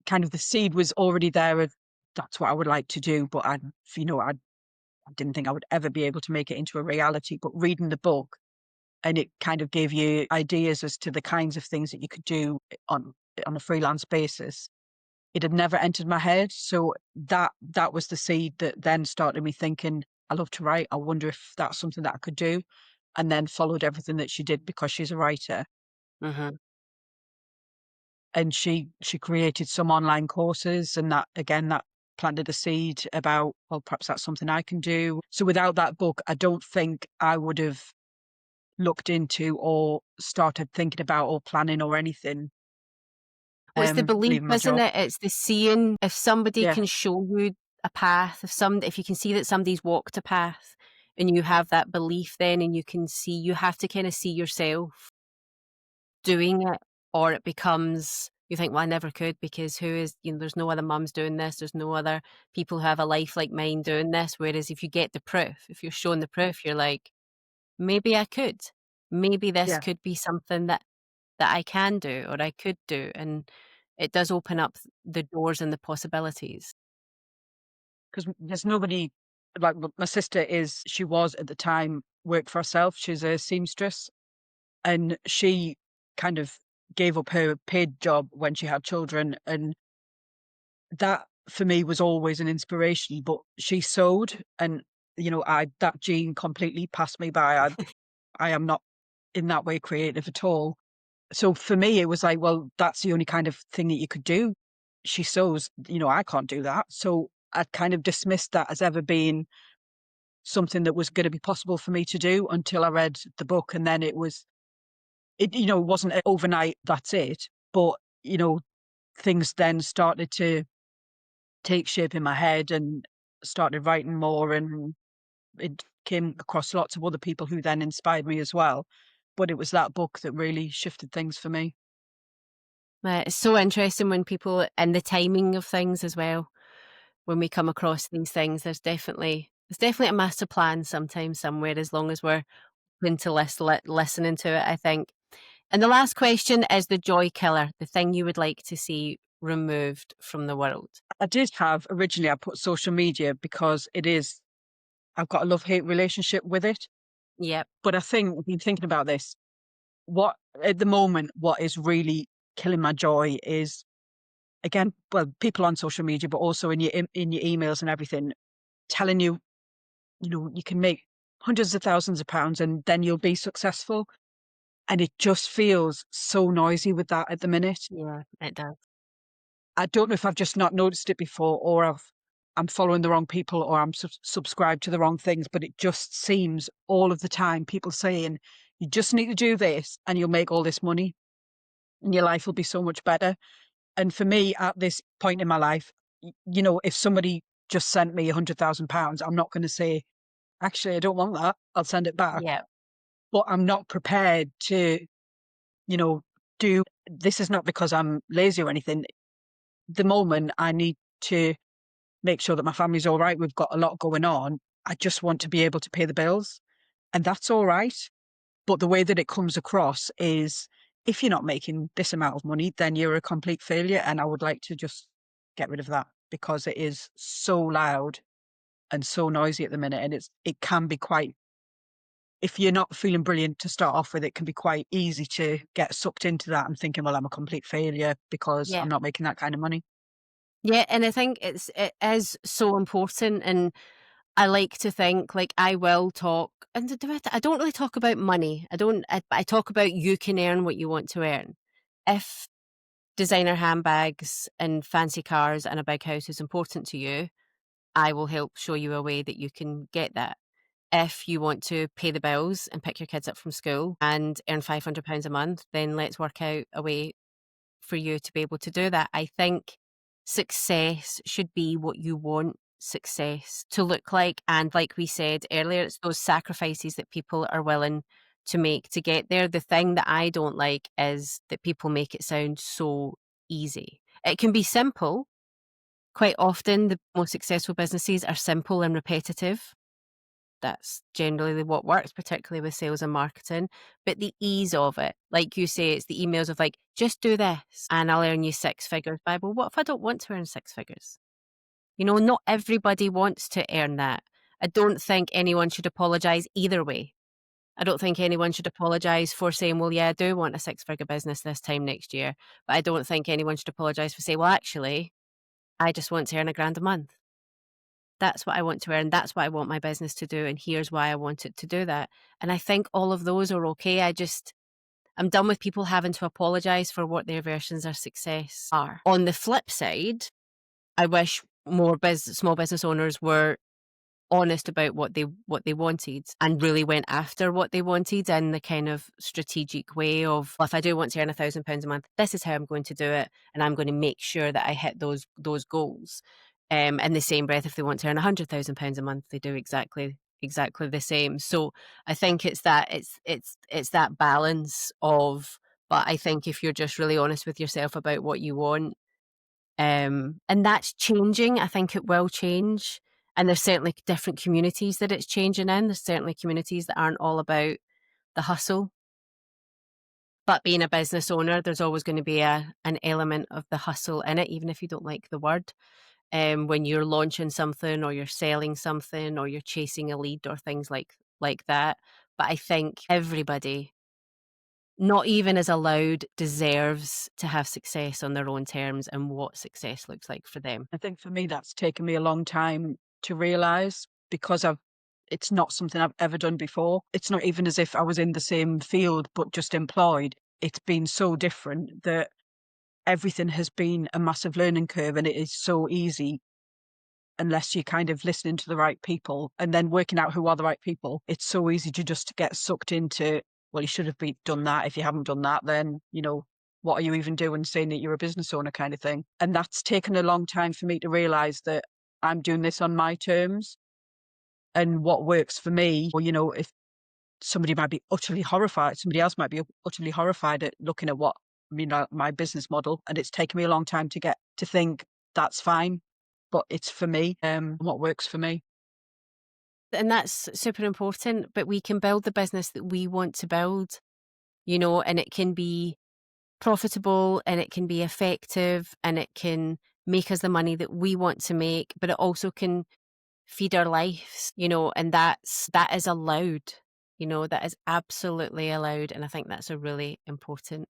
kind of the seed was already there of that's what I would like to do. But I didn't think I would ever be able to make it into a reality. But reading the book, and it kind of gave you ideas as to the kinds of things that you could do on a freelance basis. It had never entered my head, so that was the seed that then started me thinking, I love to write. I wonder if that's something that I could do, and then followed everything that she did because she's a writer. Mhm. And she created some online courses, and that again that planted a seed about, well, perhaps that's something I can do. So without that book, I don't think I would have looked into or started thinking about or planning or anything, Well, it's the belief, leaving my isn't job. it? It's the seeing. If somebody Yeah, can show you a path, if you can see that somebody's walked a path, and you have that belief then, and you have to kind of see yourself doing it, or it becomes You think, "Well, I never could because who is there's no other mums doing this, there's no other people who have a life like mine doing this." Whereas if you get the proof, if you're shown the proof, you're like, "Maybe I could. Maybe this Yeah, could be something that I can do or I could do," and it does open up the doors and the possibilities. because there's nobody like my sister she was at the time worked for herself. She's a seamstress, and she kind of gave up her paid job when she had children, and that for me was always an inspiration. But she sewed, and I that gene completely passed me by. I am not in that way creative at all. So for me, it was like, well, that's the only kind of thing that you could do. She sews, I can't do that. So I kind of dismissed that as ever being something that was going to be possible for me to do until I read the book. And then it wasn't overnight, that's it. But, things then started to take shape in my head and started writing more. And it came across lots of other people who then inspired me as well. But it was that book that really shifted things for me. It's so interesting when people and the timing of things as well. When we come across these things, there's definitely a master plan sometimes somewhere as long as we're open to listening to it, I think. And the last question is the joy killer, the thing you would like to see removed from the world. I did have originally, I put social media because I've got a love-hate relationship with it. Yep. But I think, I've been thinking about this, at the moment, what is really killing my joy is, again, well, people on social media, but also in your emails and everything, telling you, you can make hundreds of thousands of pounds and then you'll be successful. And it just feels so noisy with that at the minute. Yeah, it does. I don't know if I've just not noticed it before, or I'm following the wrong people, or I'm subscribed to the wrong things. But it just seems all of the time people saying, "You just need to do this, and you'll make all this money, and your life will be so much better." And for me, at this point in my life, if somebody just sent me £100,000, I'm not going to say, "Actually, I don't want that. I'll send it back." Yeah. But I'm not prepared to, you know, do. This is not because I'm lazy or anything. The moment I need to make sure that my family's all right. We've got a lot going on. I just want to be able to pay the bills, and that's all right. But the way that it comes across is, if you're not making this amount of money, then you're a complete failure. And I would like to just get rid of that because it is so loud and so noisy at the minute. And it can be quite, if you're not feeling brilliant to start off with, it can be quite easy to get sucked into that and thinking, well, I'm a complete failure because Yeah. I'm not making that kind of money. Yeah, and I think it is so important, and I like to think, like, I will talk and I don't really talk about money. I talk about you can earn what you want to earn. If designer handbags and fancy cars and a big house is important to you, I will help show you a way that you can get that. If you want to pay the bills and pick your kids up from school and earn £500 a month, then let's work out a way for you to be able to do that. I think success should be what you want success to look like. And like we said earlier, it's those sacrifices that people are willing to make to get there. The thing that I don't like is that people make it sound so easy. It can be simple. Quite often, the most successful businesses are simple and repetitive. That's generally what works, particularly with sales and marketing. But the ease of it, like you say, it's the emails of like, just do this and I'll earn you six figures. By, well, what if I don't want to earn six figures? Not everybody wants to earn that. I don't think anyone should apologize either way. I don't think anyone should apologize for saying, well, yeah, I do want a six figure business this time next year. But I don't think anyone should apologize for saying, well, actually, I just want to earn a grand a month. That's what I want to earn. That's what I want my business to do. And here's why I want it to do that. And I think all of those are okay. I'm done with people having to apologize for what their versions of success are. On the flip side, I wish more small business owners were honest about what they wanted and really went after what they wanted in the kind of strategic way of, well, if I do want to earn £1,000 a month, this is how I'm going to do it, and I'm going to make sure that I hit those goals. In the same breath, if they want to earn £100,000 a month, they do exactly the same. So I think it's that balance of But I think if you're just really honest with yourself about what you want, and that's changing, I think it will change. And there's certainly different communities that it's changing in. There's certainly communities that aren't all about the hustle. But being a business owner, there's always going to be an element of the hustle in it, even if you don't like the word. When you're launching something or you're selling something or you're chasing a lead or things like that. But I think everybody, not even as allowed, deserves to have success on their own terms and what success looks like for them. I think for me, that's taken me a long time to realize because it's not something I've ever done before. It's not even as if I was in the same field, but just employed. It's been so different that everything has been a massive learning curve, and it is so easy unless you're kind of listening to the right people and then working out who are the right people. It's so easy to just get sucked into, well, you should have done that. If you haven't done that, then, what are you even doing saying that you're a business owner kind of thing? And that's taken a long time for me to realize that I'm doing this on my terms and what works for me. Or, if somebody might be utterly horrified, somebody else might be utterly horrified at looking at my business model. And it's taken me a long time to get to think that's fine, but it's for me, what works for me. And that's super important, but we can build the business that we want to build, and it can be profitable and it can be effective and it can make us the money that we want to make, but it also can feed our lives, and that is allowed, that is absolutely allowed. And I think that's a really important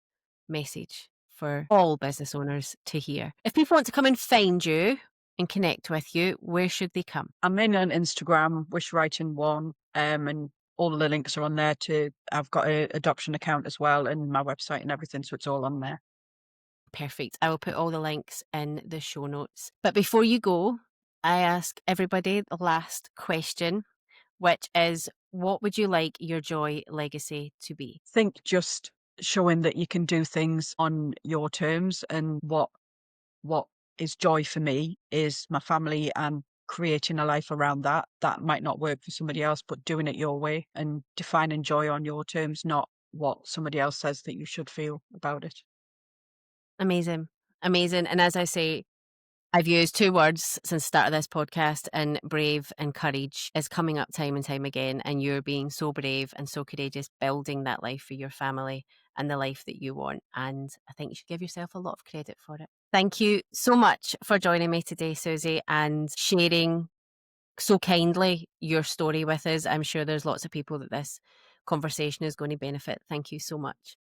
message for all business owners to hear. If people want to come and find you and connect with you, where should they come? I'm in on Instagram, wishwriting1, and all the links are on there too. I've got an adoption account as well and my website and everything, so it's all on there. Perfect. I will put all the links in the show notes. But before you go, I ask everybody the last question, which is, what would you like your joy legacy to be? I think just showing that you can do things on your terms, and what is joy for me is my family and creating a life around that. That might not work for somebody else, but doing it your way and defining joy on your terms, not what somebody else says that you should feel about it. Amazing. Amazing. And as I say, I've used two words since the start of this podcast, and brave and courage is coming up time and time again. And you're being so brave and so courageous, building that life for your family and the life that you want. And I think you should give yourself a lot of credit for it. Thank you so much for joining me today, Suzy, and sharing so kindly your story with us. I'm sure there's lots of people that this conversation is going to benefit. Thank you so much.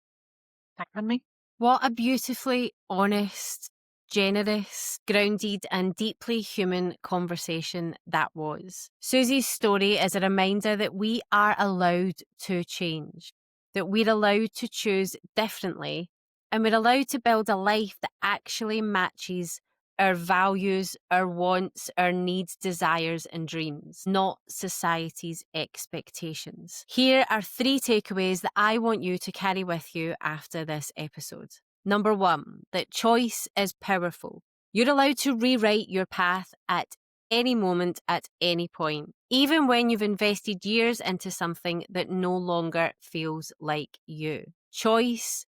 Thank me. What a beautifully honest, generous, grounded, and deeply human conversation that was. Suzy's story is a reminder that we are allowed to change, that we're allowed to choose differently, and we're allowed to build a life that actually matches our values, our wants, our needs, desires, and dreams, not society's expectations. Here are 3 takeaways that I want you to carry with you after this episode. Number 1, that choice is powerful. You're allowed to rewrite your path at any moment, at any point, even when you've invested years into something that no longer feels like you. Choice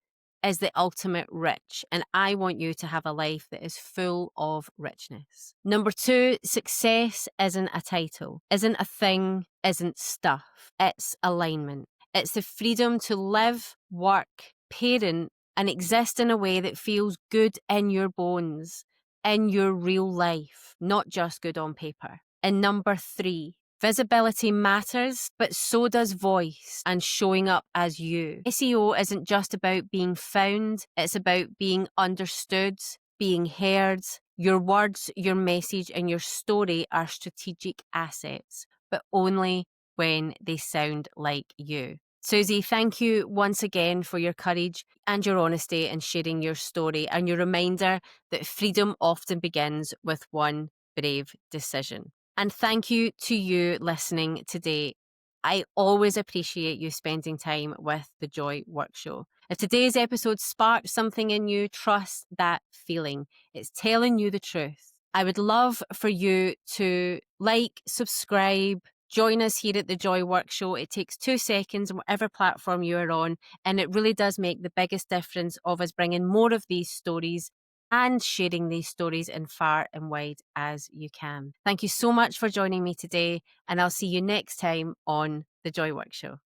is the ultimate rich, and I want you to have a life that is full of richness. Number 2, success isn't a title, isn't a thing, isn't stuff. It's alignment. It's the freedom to live, work, parent, and exist in a way that feels good in your bones, in your real life, not just good on paper. And number 3, visibility matters, but so does voice and showing up as you. SEO isn't just about being found, it's about being understood, being heard. Your words, your message, and your story are strategic assets, but only when they sound like you. Suzy, thank you once again for your courage and your honesty in sharing your story and your reminder that freedom often begins with one brave decision. And thank you to you listening today. I always appreciate you spending time with the Joy Work Show. If today's episode sparked something in you, trust that feeling. It's telling you the truth. I would love for you to like, subscribe, join us here at the Joy Work Show. It takes 2 seconds on whatever platform you're on, and it really does make the biggest difference of us bringing more of these stories and sharing these stories in far and wide as you can. Thank you so much for joining me today, and I'll see you next time on the Joy Work Show.